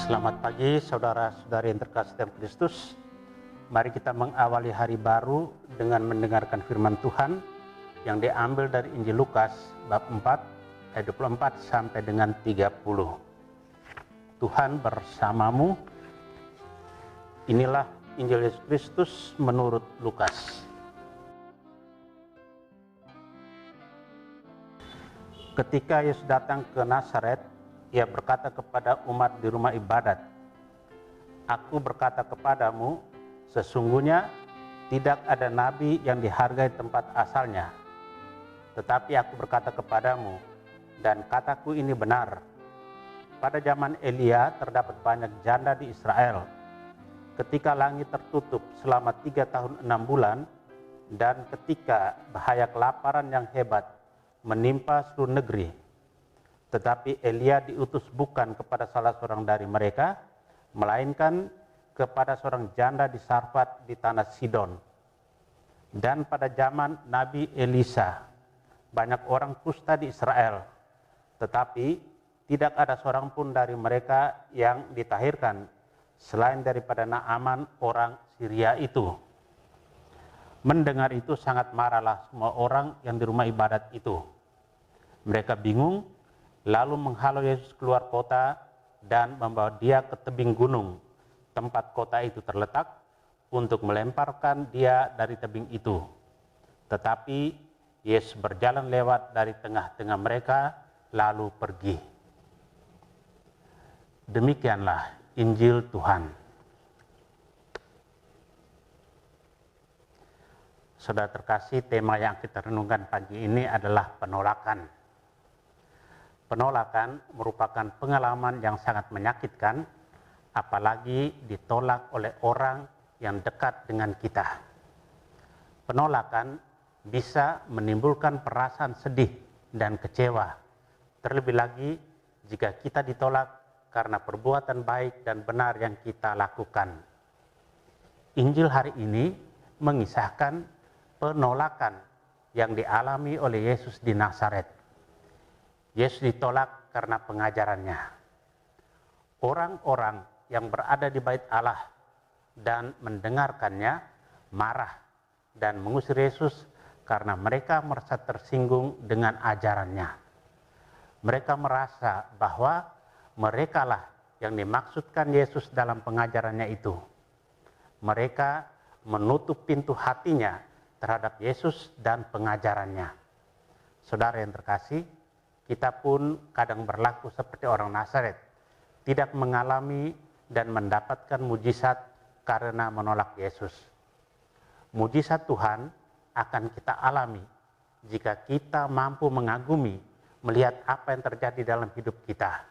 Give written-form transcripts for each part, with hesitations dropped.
Selamat pagi saudara-saudari yang terkasih dalam Kristus. Mari kita mengawali hari baru dengan mendengarkan firman Tuhan yang diambil dari Injil Lukas bab 4 ayat 24 sampai dengan 30. Tuhan bersamamu. Inilah Injil Yesus Kristus menurut Lukas. Ketika Yesus datang ke Nazaret, Ia berkata kepada umat di rumah ibadat, "Aku berkata kepadamu, sesungguhnya tidak ada nabi yang dihargai tempat asalnya. Tetapi aku berkata kepadamu, dan kataku ini benar, pada zaman Elia terdapat banyak janda di Israel. Ketika langit tertutup selama 3 tahun 6 bulan, dan ketika bahaya kelaparan yang hebat menimpa seluruh negeri. Tetapi Elia diutus bukan kepada salah seorang dari mereka, melainkan kepada seorang janda di Sarfat di tanah Sidon. Dan pada zaman Nabi Elisa, banyak orang kusta di Israel, tetapi tidak ada seorang pun dari mereka yang ditahirkan, selain daripada Naaman orang Syria itu." Mendengar itu sangat marahlah semua orang yang di rumah ibadat itu. Mereka bingung, lalu menghalau Yesus keluar kota dan membawa Dia ke tebing gunung, tempat kota itu terletak, untuk melemparkan Dia dari tebing itu. Tetapi Yesus berjalan lewat dari tengah-tengah mereka, lalu pergi. Demikianlah Injil Tuhan. Saudara terkasih, tema yang kita renungkan pagi ini adalah penolakan. Penolakan merupakan pengalaman yang sangat menyakitkan, apalagi ditolak oleh orang yang dekat dengan kita. Penolakan bisa menimbulkan perasaan sedih dan kecewa, terlebih lagi jika kita ditolak karena perbuatan baik dan benar yang kita lakukan. Injil hari ini mengisahkan penolakan yang dialami oleh Yesus di Nazaret. Yesus ditolak karena pengajarannya. Orang-orang yang berada di bait Allah dan mendengarkannya marah dan mengusir Yesus karena mereka merasa tersinggung dengan ajarannya. Mereka merasa bahwa merekalah yang dimaksudkan Yesus dalam pengajarannya itu. Mereka menutup pintu hatinya terhadap Yesus dan pengajarannya. Saudara yang terkasih, kita pun kadang berlaku seperti orang Nazaret, tidak mengalami dan mendapatkan mujizat karena menolak Yesus. Mujizat Tuhan akan kita alami jika kita mampu mengagumi, melihat apa yang terjadi dalam hidup kita,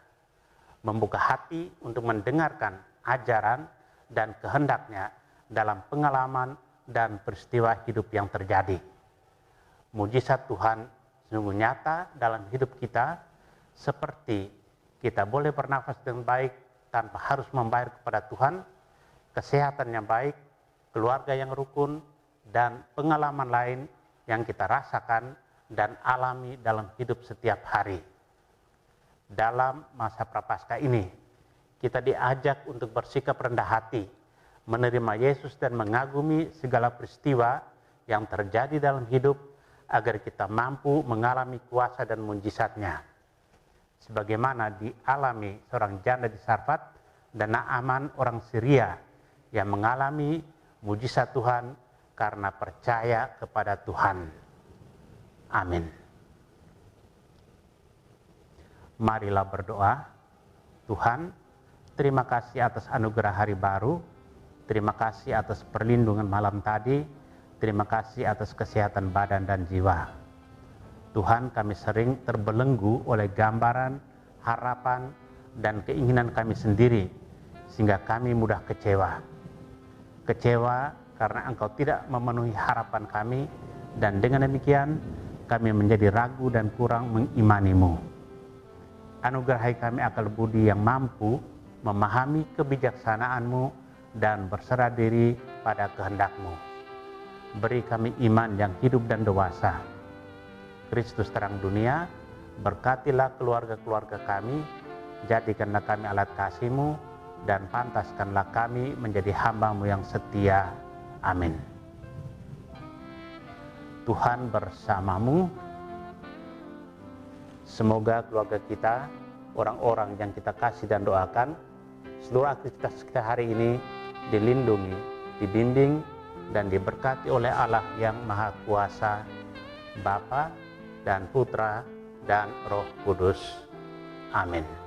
membuka hati untuk mendengarkan ajaran dan kehendaknya dalam pengalaman dan peristiwa hidup yang terjadi. Mujizat Tuhan sungguh nyata dalam hidup kita, seperti kita boleh bernafas dengan baik tanpa harus membayar kepada Tuhan, kesehatan yang baik, keluarga yang rukun, dan pengalaman lain yang kita rasakan dan alami dalam hidup setiap hari. Dalam masa Prapaskah ini, kita diajak untuk bersikap rendah hati, menerima Yesus dan mengagumi segala peristiwa yang terjadi dalam hidup, agar kita mampu mengalami kuasa dan mujizatnya. Sebagaimana dialami seorang janda di Sarfat dan Naaman orang Syria yang mengalami mujizat Tuhan karena percaya kepada Tuhan. Amin. Marilah berdoa. Tuhan, terima kasih atas anugerah hari baru, terima kasih atas perlindungan malam tadi, terima kasih atas kesehatan badan dan jiwa. Tuhan, kami sering terbelenggu oleh gambaran, harapan, dan keinginan kami sendiri, sehingga kami mudah kecewa. Kecewa karena Engkau tidak memenuhi harapan kami, dan dengan demikian kami menjadi ragu dan kurang mengimani-Mu. Anugerahi kami akal budi yang mampu memahami kebijaksanaan-Mu dan berserah diri pada kehendak-Mu. Beri kami iman yang hidup dan dewasa. Kristus terang dunia, berkatilah keluarga-keluarga kami, jadikanlah kami alat kasih-Mu, dan pantaskanlah kami menjadi hamba-Mu yang setia. Amin. Tuhan bersamamu. Semoga keluarga kita, orang-orang yang kita kasih dan doakan, seluruh aktivitas kita hari ini dilindungi, dibimbing, dan diberkati oleh Allah yang Maha Kuasa, Bapa dan Putra dan Roh Kudus. Amin.